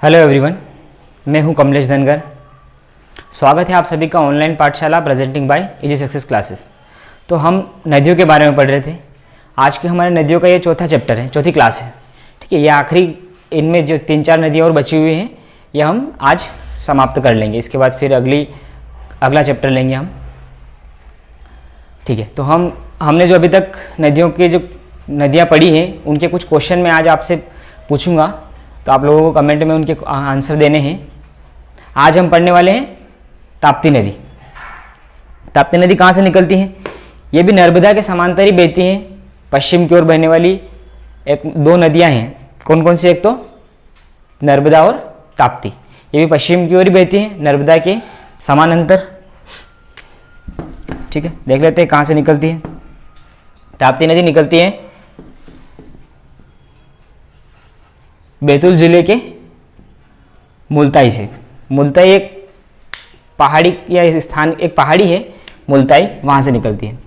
Hello everyone, मैं हूं कमलेश धनगर। स्वागत है आप सभी का ऑनलाइन पाठशाला presenting by easy success classes. तो हम नदियों के बारे में पढ़ रहे थे। आज के हमारे नदियों का ये चौथा चैप्टर है, चौथी क्लास है। ठीक है, ये आखिरी, इनमें जो 3-4 नदियाँ और बची हुई हैं ये हम आज समाप्त कर लेंगे। इसके बाद फिर अगला चैप्टर लेंगे हम। ठीक है, तो हमने जो अभी तक नदियों की जो नदियाँ पढ़ी हैं उनके कुछ क्वेश्चन मैं आज आपसे पूछूंगा, तो आप लोगों को कमेंट में उनके आंसर देने हैं। आज हम पढ़ने वाले हैं ताप्ती नदी। ताप्ती नदी कहाँ से निकलती है? ये भी नर्मदा के समांतर ही बहती हैं। पश्चिम की ओर बहने वाली दो नदियाँ हैं। कौन कौन सी? एक तो नर्मदा और ताप्ती। ये भी पश्चिम की ओर ही बहती हैं, नर्मदा के समानांतर। ठीक है, देख लेते हैं कहाँ से निकलती है। ताप्ती नदी निकलती है बैतूल जिले के मुल्ताई से। मुल्ताई एक पहाड़ी या इस स्थान, एक पहाड़ी है मुल्ताई, वहां से निकलती है।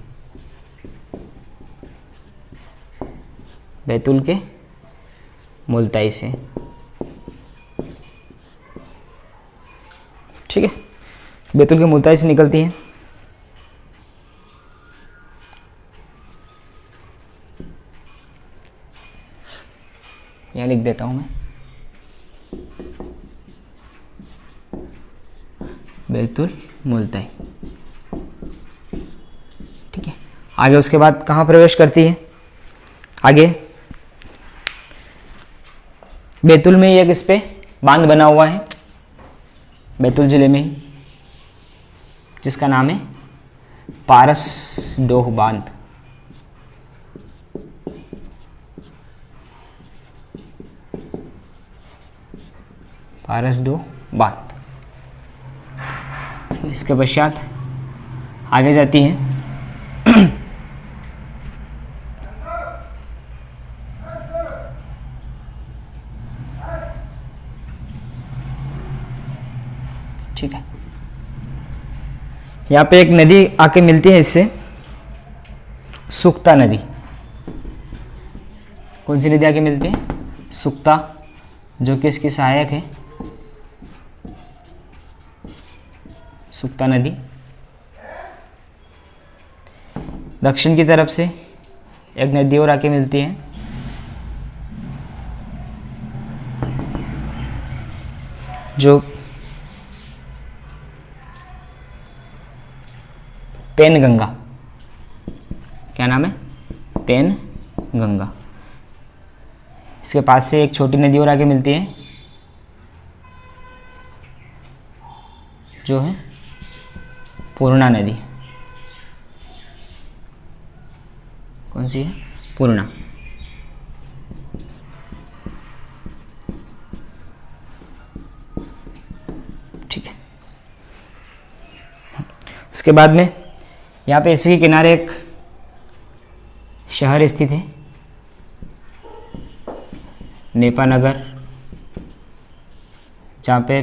बैतूल के मुल्ताई से। ठीक है, बैतूल के मुल्ताई से निकलती है। यहाँ लिख देता हूँ मैं, बैतूल मुल्ताई। ठीक है, आगे उसके बाद कहाँ प्रवेश करती है? आगे बैतूल में ही एक इस पे बांध बना हुआ है, बैतूल जिले में ही, जिसका नाम है पारसडोह बांध। पारसडोह बांध। इसके पश्चात आगे जाती है ठीक है, यहाँ पे एक नदी आके मिलती है इससे, सुक्ता नदी। कौन सी नदी आके मिलती है? सुक्ता, जो कि इसकी सहायक है। सुक्ता नदी दक्षिण की तरफ से एक नदी और आके मिलती है, जो पेनगंगा। क्या नाम है? पेनगंगा। इसके पास से एक छोटी नदी और आके मिलती है, जो है पूर्णा नदी। कौन सी है? पूर्णा। ठीक है, उसके बाद में यहाँ पे इसी के किनारे एक शहर स्थित है, नेपानगर, जहाँ पे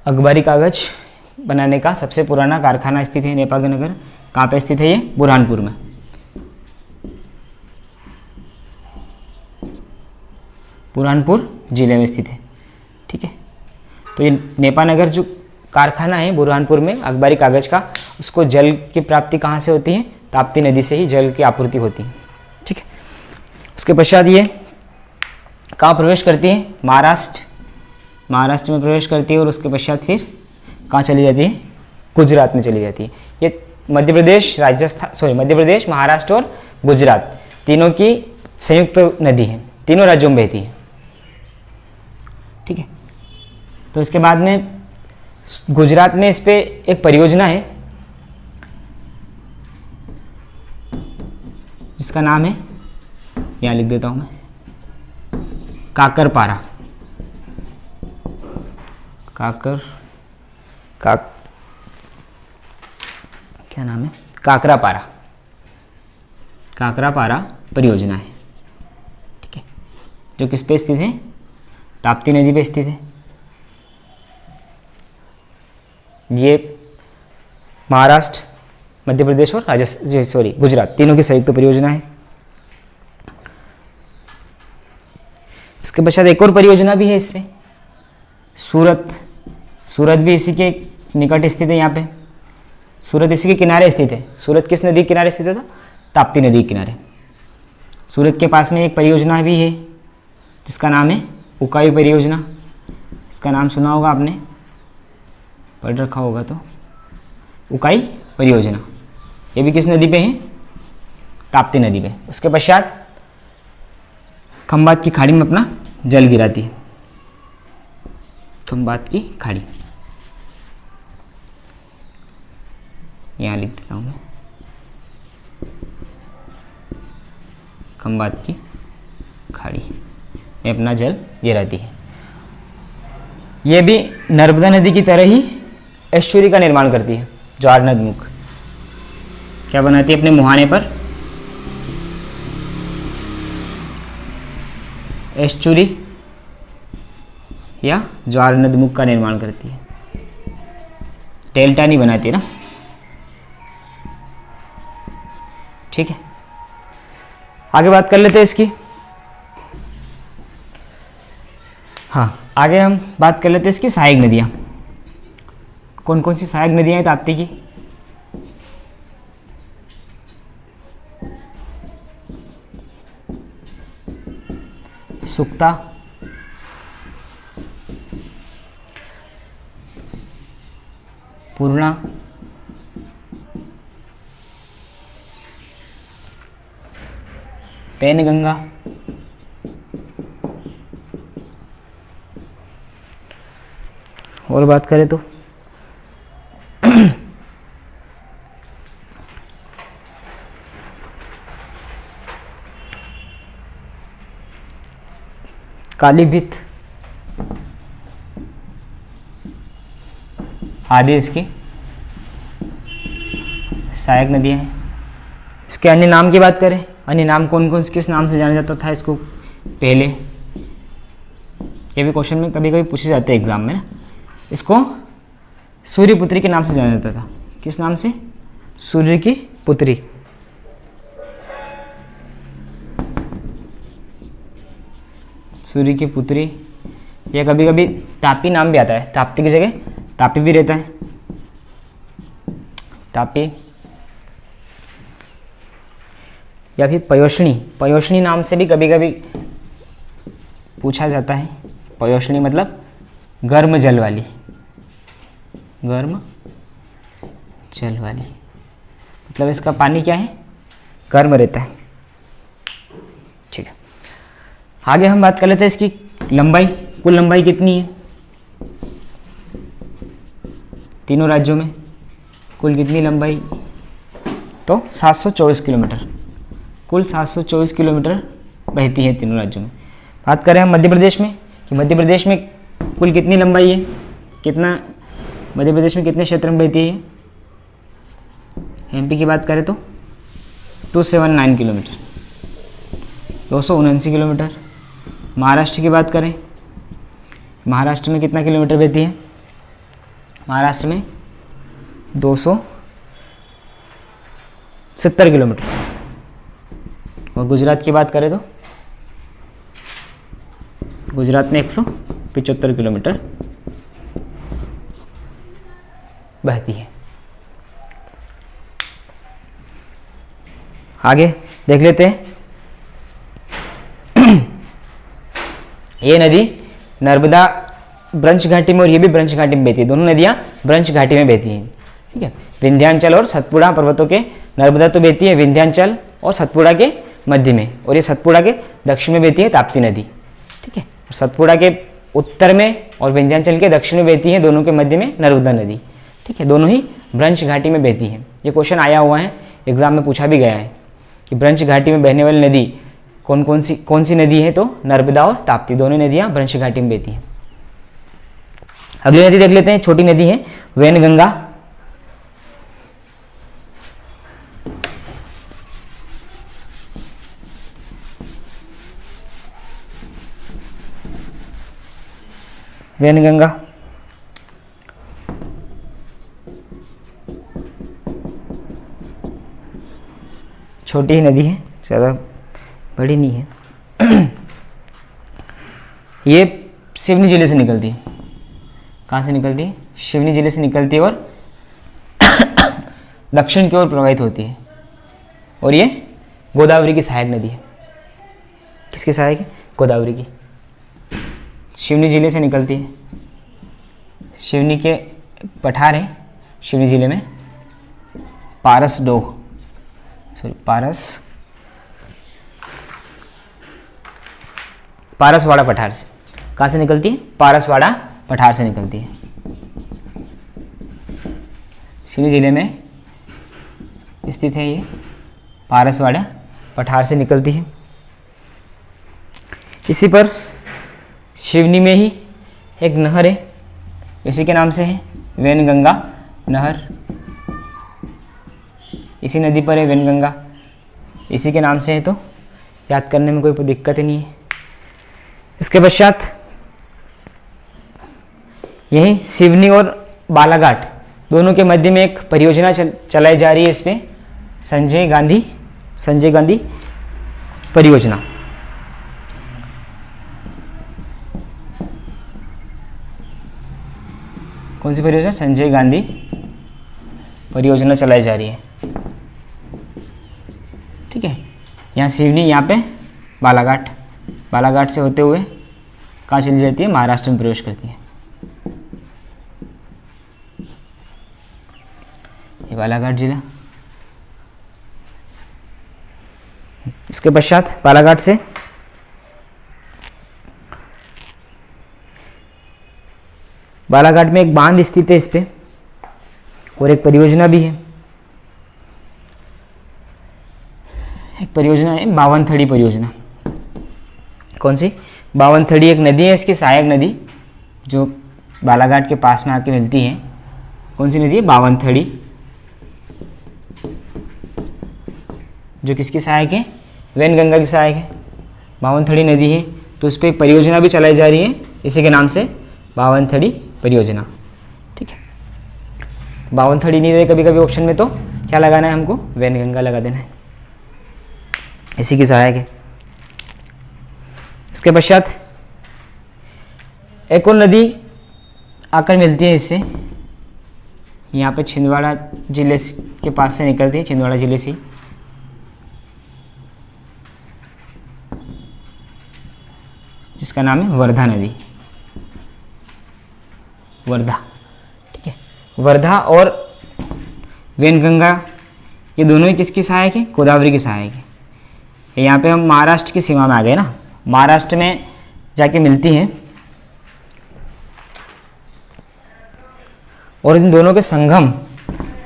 अखबारी कागज बनाने का सबसे पुराना कारखाना स्थित है। नेपानगर कहाँ पे स्थित है? ये बुरहानपुर में। बुरहानपुर जिले में स्थित है। ठीक है, तो ये नेपानगर जो कारखाना है बुरहानपुर में अखबारी कागज का, उसको जल की प्राप्ति कहाँ से होती है? ताप्ती नदी से ही जल की आपूर्ति होती है। ठीक है, उसके पश्चात ये कहाँ प्रवेश करती है? महाराष्ट्र में प्रवेश करती है, और उसके पश्चात फिर कहाँ चली जाती है? गुजरात में चली जाती है। ये मध्य प्रदेश, महाराष्ट्र और गुजरात तीनों की संयुक्त नदी है, तीनों राज्यों में बहती है। ठीक है, तो इसके बाद में गुजरात में इस पे एक परियोजना है जिसका नाम है, यहाँ लिख देता हूँ मैं, काकरपारा। क्या नाम है? काकरापारा परियोजना है। ठीक है, जो किस पे स्थित है? ताप्ती नदी पे स्थित है। ये महाराष्ट्र, मध्य प्रदेश और गुजरात तीनों की संयुक्त परियोजना है। इसके पश्चात एक और परियोजना भी है इसमें, सूरत भी इसी के निकट स्थित है। यहाँ पे सूरत इसी के किनारे स्थित है। सूरत किस नदी के किनारे स्थित है? था ताप्ती नदी के किनारे। सूरत के पास में एक परियोजना भी है जिसका नाम है उकाई परियोजना। इसका नाम सुना होगा आपने, पढ़ रखा होगा तो। उकाई परियोजना ये भी किस नदी पे है? ताप्ती नदी पे। उसके पश्चात खंबात की खाड़ी में अपना जल गिराती है। खंबात की खाड़ी यहाँ लिख देता हूँ मैं, खंबात की खाड़ी में अपना जल गिराती है। ये भी नर्मदा नदी की तरह ही एस्चुरी का निर्माण करती है। ज्वार नदमुख क्या बनाती है अपने मुहाने पर? एस्चुरी या ज्वार नदमुख का निर्माण करती है। डेल्टा नहीं बनाती ना, ठीक है। आगे बात कर लेते हैं इसकी। हाँ, आगे हम बात कर लेते हैं इसकी सहायक नदियाँ। कौन कौन सी सहायक नदियाँ हैं ताप्ती की? सुक्ता, पूर्णा, पैनगंगा, और बात करें तो कालीभीत आदि इसकी सहायक नदियाँ हैं। इसके अन्य नाम की बात करें, अन्य नाम कौन कौन से किस नाम से जाना जाता था इसको पहले? ये भी क्वेश्चन में कभी कभी पूछे जाते हैं एग्जाम में ना। इसको सूर्यपुत्री के नाम से जाना जाता था। किस नाम से? सूर्य की पुत्री। सूर्य की पुत्री, या कभी कभी तापी नाम भी आता है। ताप्ती की जगह तापी भी रहता है। तापी या फिर पयोष्णी, पयोष्णी नाम से भी कभी कभी पूछा जाता है। पयोष्णी मतलब गर्म जल वाली, गर्म जल वाली, मतलब इसका पानी क्या है? गर्म रहता है, ठीक है। आगे हम बात कर लेते हैं इसकी लंबाई। कुल लंबाई कितनी है तीनों राज्यों में? कुल कितनी लंबाई? तो 724 किलोमीटर। कुल 724 किलोमीटर बहती है तीनों राज्यों में। बात करें हम मध्य प्रदेश में कि मध्य प्रदेश में कुल कितनी लंबाई है? कितना मध्य प्रदेश में कितने क्षेत्र में बहती है? एमपी की बात करें तो 279 किलोमीटर, 279 किलोमीटर। महाराष्ट्र की बात करें, महाराष्ट्र में कितना किलोमीटर बहती है? महाराष्ट्र में 270 किलोमीटर। और गुजरात की बात करें तो गुजरात में 175 किलोमीटर बहती है। आगे देख लेते हैं। ये नदी नर्मदा ब्रंश घाटी में और ये भी ब्रंश घाटी में बहती है। दोनों नदियाँ ब्रंश घाटी में बहती हैं, ठीक है। विंध्याचल और सतपुड़ा पर्वतों के नर्मदा तो बहती है विंध्याचल और सतपुड़ा के मध्य में, और ये सतपुड़ा के दक्षिण में बहती है ताप्ती नदी, ठीक है। सतपुड़ा के उत्तर में और विंध्याचल के दक्षिण में बहती है, दोनों के मध्य में नर्मदा नदी, ठीक है। दोनों ही ब्रंश घाटी में बहती है। ये क्वेश्चन आया हुआ है, एग्जाम में पूछा भी गया है कि ब्रंश घाटी में बहने वाली नदी कौन सी नदी है? तो नर्मदा और ताप्ती, दोनों नदियाँ ब्रंश घाटी में बहती हैं। अगली नदी देख लेते हैं, छोटी नदी है वैनगंगा। वैनगंगा छोटी ही नदी है, ज़्यादा बड़ी नहीं है। ये सिवनी जिले से निकलती है। कहाँ से निकलती है? सिवनी जिले से निकलती है और दक्षिण की ओर प्रवाहित होती है। और ये गोदावरी की सहायक नदी है। किसकी सहायक है? गोदावरी की। सिवनी जिले से निकलती है। सिवनी के पठार है सिवनी जिले में, पारसवाड़ा पठार से। कहाँ से निकलती है? पारसवाड़ा पठार से निकलती है। सिवनी जिले में स्थित है ये, पारसवाड़ा पठार से निकलती है। इसी पर सिवनी में ही एक नहर है, इसी के नाम से है, वैनगंगा नहर। इसी नदी पर है वैनगंगा, इसी के नाम से है, तो याद करने में कोई दिक्कत ही नहीं है। इसके पश्चात यही सिवनी और बालाघाट दोनों के मध्य में एक परियोजना चलाई जा रही है। इसमें संजय गांधी परियोजना। कौन सी परियोजना? संजय गांधी परियोजना चलाई जा रही है। ठीक है, यहाँ सिवनी, यहाँ पे बालाघाट से होते हुए कहाँ चली जाती है? महाराष्ट्र में प्रवेश करती है। ये बालाघाट जिला। इसके पश्चात बालाघाट से बालाघाट में एक बांध स्थित है इस पे, और एक परियोजना भी है। एक परियोजना है बावनथड़ी परियोजना। कौन सी? बावनथड़ी एक नदी है, इसकी सहायक नदी जो बालाघाट के पास में आके मिलती है। कौन सी नदी है? बावनथड़ी, जो किसकी सहायक है? वैनगंगा की सहायक है। बावनथड़ी नदी है, तो उस पर एक परियोजना भी चलाई जा रही है इसी के नाम से, बावनथड़ी परियोजना। ठीक है, बावनथड़ी नहीं रहे कभी कभी ऑप्शन में, तो क्या लगाना है हमको? वैनगंगा लगा देना है, इसी की सहायक है। इसके पश्चात एक और नदी आकर मिलती है इससे, यहाँ पे छिंदवाड़ा जिले के पास से निकलती है, छिंदवाड़ा जिले से, जिसका नाम है वर्धा नदी। वर्धा, ठीक है। वर्धा और वैनगंगा ये दोनों ही किसकी सहायक है? गोदावरी की सहायक है। यहाँ पे हम महाराष्ट्र की सीमा में आ गए ना, महाराष्ट्र में जाके मिलती हैं, और इन दोनों के संगम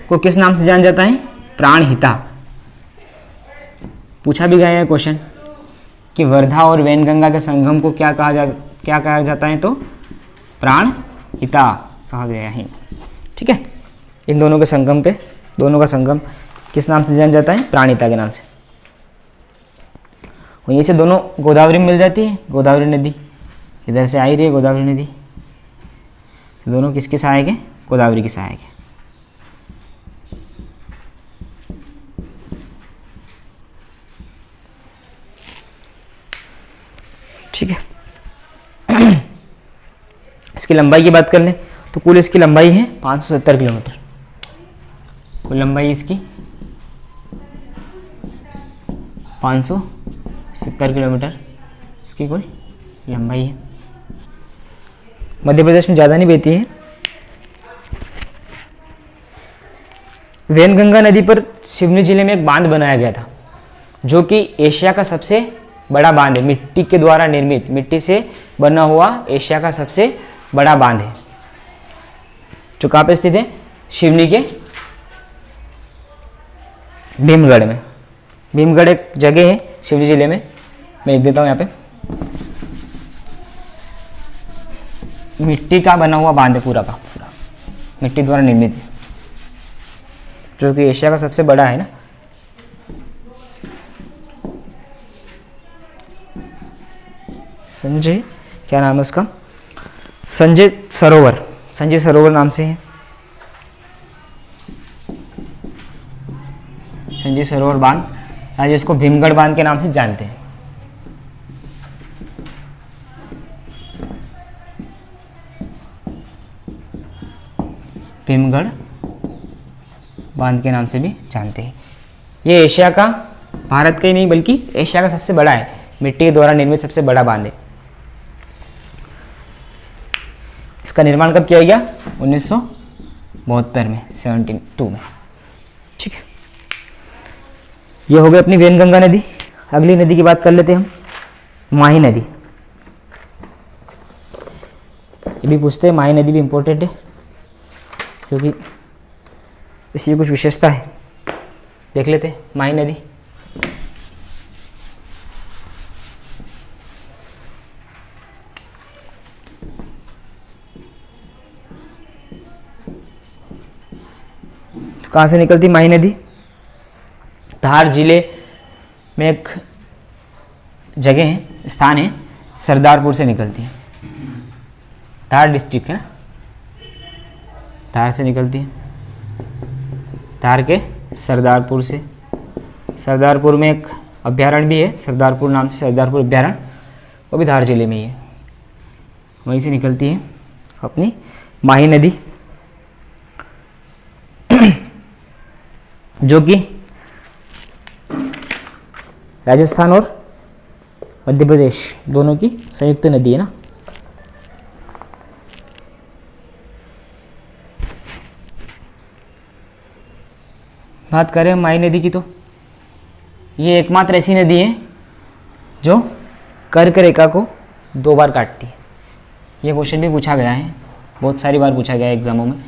को किस नाम से जाना जाता है? प्राणहिता। पूछा भी गया है क्वेश्चन कि वर्धा और वैनगंगा के संगम को क्या कहा जाता है? तो प्राणहिता कहा गया है। ठीक है, इन दोनों के संगम पे, दोनों का संगम किस नाम से जाना जाता है? प्राणहिता के नाम से। और यहीं से दोनों गोदावरी में मिल जाती है, गोदावरी नदी इधर से आ ही रही है, गोदावरी नदी। दोनों किसकी सहायक है? गोदावरी की सहायक है। ठीक है, इसकी लंबाई की बात कर लें तो कुल इसकी लंबाई है 570 किलोमीटर। कुल लंबाई इसकी 570 किलोमीटर इसकी कुल लंबाई है। मध्य प्रदेश में ज़्यादा नहीं बहती है। वैनगंगा नदी पर सिवनी जिले में एक बांध बनाया गया था, जो कि एशिया का सबसे बड़ा बांध है। मिट्टी के द्वारा निर्मित, मिट्टी से बना हुआ एशिया का सबसे बड़ा बांध है, जो कहाँ पे स्थित है? सिवनी के भीमगढ़ में। भीमगढ़ एक जगह है सिवनी जिले में, मैं लिख देता हूँ यहाँ पे। मिट्टी का बना हुआ बांध है, पूरा का पूरा मिट्टी द्वारा निर्मित है, जो कि एशिया का सबसे बड़ा है ना। संजय, क्या नाम है उसका? संजय सरोवर नाम से है। संजय सरोवर बांध, या जिसको भीमगढ़ बांध के नाम से जानते हैं। बांध के नाम से भी जानते हैं। ये एशिया का, भारत का ही नहीं बल्कि एशिया का सबसे बड़ा है, मिट्टी के द्वारा निर्मित सबसे बड़ा बांध है। इसका निर्माण कब किया गया? 1972 में, 72 में। ठीक है, ये हो गई अपनी वैनगंगा नदी। अगली नदी की बात कर लेते हैं हम, माही नदी। ये भी पूछते हैं, माही नदी भी इम्पोर्टेंट है क्योंकि इसकी कुछ विशेषता है। देख लेते हैं माही नदी। तो कहाँ से निकलती माही नदी? धार जिले में एक जगह है, स्थान है, सरदारपुर से निकलती है। धार डिस्ट्रिक्ट है ना, धार से निकलती है, धार के सरदारपुर से। सरदारपुर में एक अभ्यारण्य भी है, सरदारपुर नाम से, सरदारपुर अभ्यारण्य, वो भी धार जिले में ही है। वहीं से निकलती है अपनी माही नदी, जो कि राजस्थान और मध्य प्रदेश दोनों की संयुक्त नदी है ना। बात करें माही नदी की तो ये एकमात्र ऐसी नदी है जो कर्क रेखा को 2 बार काटती है। ये क्वेश्चन भी पूछा गया है, बहुत सारी बार पूछा गया है एग्जामों में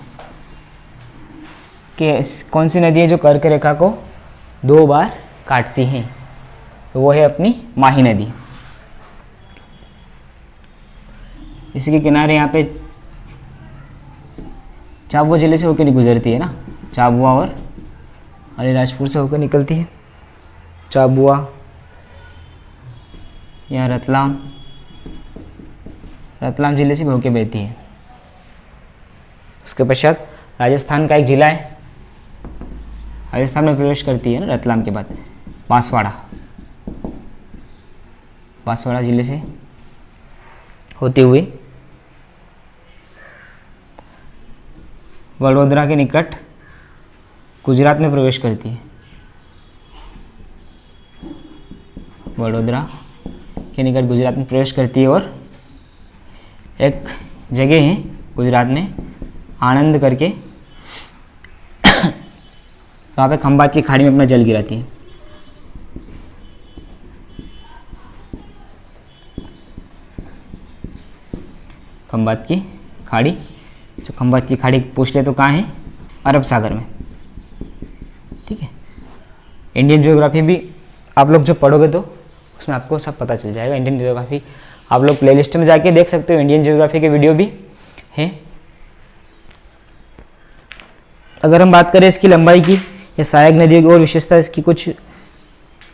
कि कौन सी नदी है जो कर्क रेखा को 2 बार काटती है, तो वो है अपनी माही नदी। इसी के किनारे यहाँ पे झाबुआ जिले से होकर गुजरती है ना, झाबुआ और अलीराजपुर से होकर निकलती है। झाबुआ या रतलाम जिले से भी होकर बहती है। उसके पश्चात राजस्थान का एक जिला है, राजस्थान में प्रवेश करती है ना रतलाम के बाद, बांसवाड़ा जिले से होते हुए वडोदरा के निकट गुजरात में प्रवेश करती है। वडोदरा के निकट गुजरात में प्रवेश करती है और एक जगह है गुजरात में, आणंद करके, वहाँ पे खंभात की खाड़ी में अपना जल गिराती है। खंभात की खाड़ी, जो खंभात की खाड़ी पूछ ले तो कहाँ है? अरब सागर में। ठीक है, इंडियन ज्योग्राफी भी आप लोग जो पढ़ोगे तो उसमें आपको सब पता चल जाएगा। इंडियन ज्योग्राफी आप लोग प्लेलिस्ट में जाके देख सकते हो, इंडियन ज्योग्राफी के वीडियो भी हैं। अगर हम बात करें इसकी लंबाई की या सहायक नदियों की और विशेषता इसकी कुछ,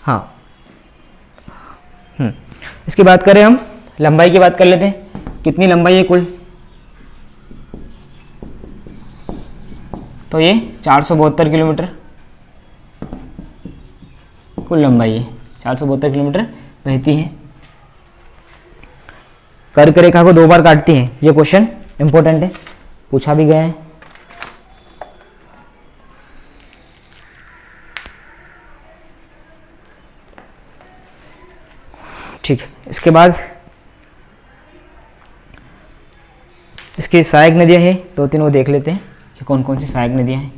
हाँ इसकी बात करें हम, लंबाई की बात कर लेते हैं। कितनी लंबाई है कुल? तो ये 472 किलोमीटर कुल लंबाई है, 472 किलोमीटर बहती है। कर्क रेखा को 2 बार काटती है, ये क्वेश्चन इंपॉर्टेंट है, पूछा भी गया है। ठीक है, इसके बाद इसकी सहायक नदियां हैं 2-3, वो देख लेते हैं कि कौन कौन सी सहायक नदियां हैं।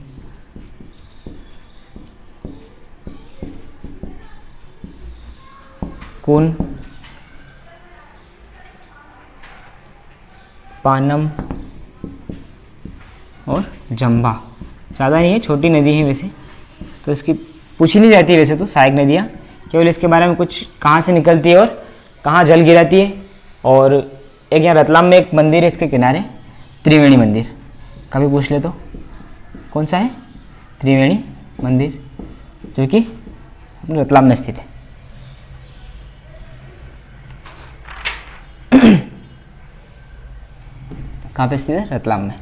कून, पानम और जंबा, ज़्यादा नहीं है, छोटी नदी है वैसे तो इसकी पूछी नहीं जाती वैसे तो सहायक नदियाँ, केवल इसके बारे में कुछ कहाँ से निकलती है और कहाँ जल गिराती है। और एक यहाँ रतलाम में एक मंदिर है इसके किनारे, त्रिवेणी मंदिर, कभी पूछ ले तो कौन सा है? त्रिवेणी मंदिर, जो कि रतलाम में स्थित है। कहाँ पे स्थित है? रतलाम में।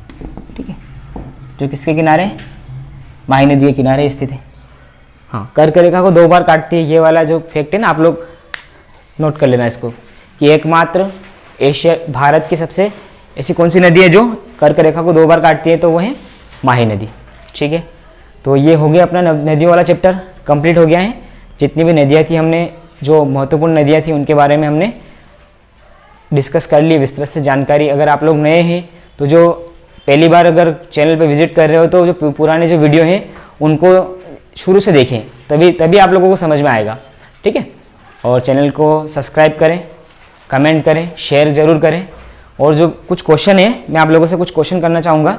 ठीक है, जो किसके किनारे? माही नदी के किनारे स्थित है। हाँ, कर्क रेखा को 2 बार काटती है, ये वाला जो फैक्ट है ना, आप लोग नोट कर लेना इसको कि एकमात्र एशिया, भारत की सबसे ऐसी कौन सी नदी है जो कर्क रेखा को 2 बार काटती है, तो वो है माही नदी। ठीक है, तो ये हो गया अपना नदियों वाला चैप्टर कंप्लीट हो गया है। जितनी भी नदियाँ थी हमने, जो महत्वपूर्ण नदियाँ थी उनके बारे में हमने डिस्कस कर ली विस्तृत से जानकारी। अगर आप लोग नए हैं तो जो पहली बार अगर चैनल पे विजिट कर रहे हो तो जो पुराने जो वीडियो हैं उनको शुरू से देखें, तभी आप लोगों को समझ में आएगा। ठीक है, और चैनल को सब्सक्राइब करें, कमेंट करें, शेयर ज़रूर करें। और जो कुछ क्वेश्चन है, मैं आप लोगों से कुछ क्वेश्चन करना चाहूँगा।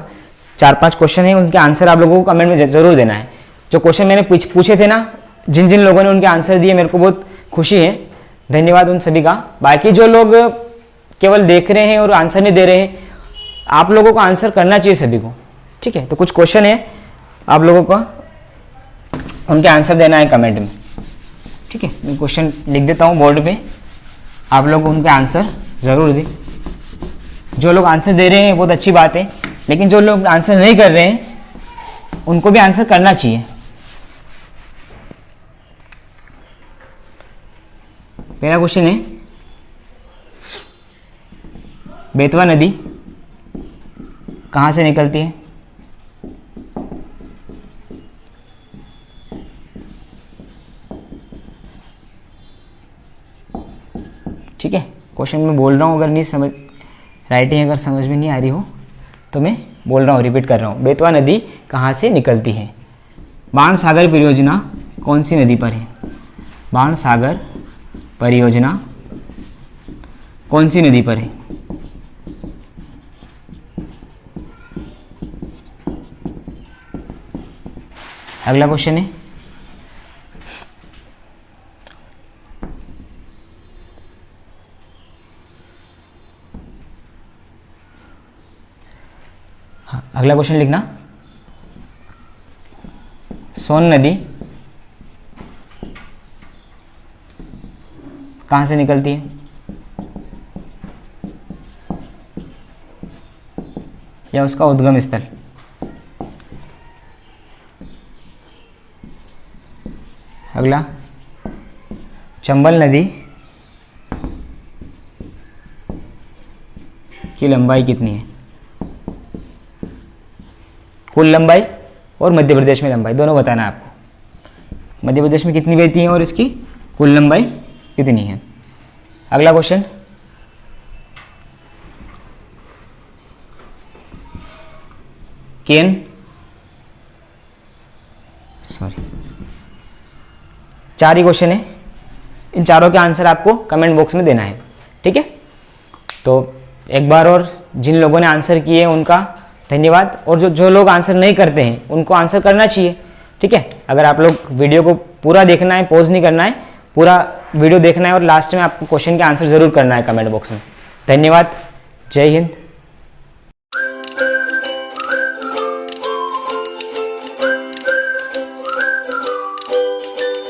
4-5 क्वेश्चन है, उनके आंसर आप लोगों को कमेंट में ज़रूर देना है। जो क्वेश्चन मैंने पूछे थे ना, जिन जिन लोगों ने उनके आंसर दिए, मेरे को बहुत खुशी है, धन्यवाद उन सभी का। बाकी जो लोग केवल देख रहे हैं और आंसर नहीं दे रहे हैं, आप लोगों को आंसर करना चाहिए सभी को। ठीक है, तो कुछ क्वेश्चन है, आप लोगों को उनके आंसर देना है कमेंट में। ठीक है, मैं क्वेश्चन लिख देता हूँ बोर्ड पे, आप लोग उनके आंसर ज़रूर दें। जो लोग आंसर दे रहे हैं बहुत अच्छी बात है, लेकिन जो लोग आंसर नहीं कर रहे हैं उनको भी आंसर करना चाहिए। पहला क्वेश्चन है, बेतवा नदी कहाँ से निकलती है? ठीक है, क्वेश्चन मैं बोल रहा हूँ, अगर नहीं समझ, राइटिंग अगर समझ में नहीं आ रही हो तो मैं बोल रहा हूँ, रिपीट कर रहा हूँ। बेतवा नदी कहाँ से निकलती है? बाण सागर परियोजना कौन सी नदी पर है? बाण सागर परियोजना कौन सी नदी पर है? अगला क्वेश्चन है, अगला क्वेश्चन लिखना, सोन नदी कहाँ से निकलती है? या उसका उद्गम स्थल? अगला, चंबल नदी की लंबाई कितनी है? कुल लंबाई और मध्य प्रदेश में लंबाई दोनों बताना है आपको। मध्य प्रदेश में कितनी बहती है और इसकी कुल लंबाई कितनी है? अगला क्वेश्चन, केन, सॉरी 4 ही क्वेश्चन है, इन चारों के आंसर आपको कमेंट बॉक्स में देना है। ठीक है, तो एक बार और जिन लोगों ने आंसर किए उनका धन्यवाद, और जो लोग आंसर नहीं करते हैं उनको आंसर करना चाहिए। ठीक है, अगर आप लोग वीडियो को पूरा देखना है, पॉज नहीं करना है, पूरा वीडियो देखना है और लास्ट में आपको क्वेश्चन के आंसर ज़रूर करना है कमेंट बॉक्स में। धन्यवाद, जय हिंद।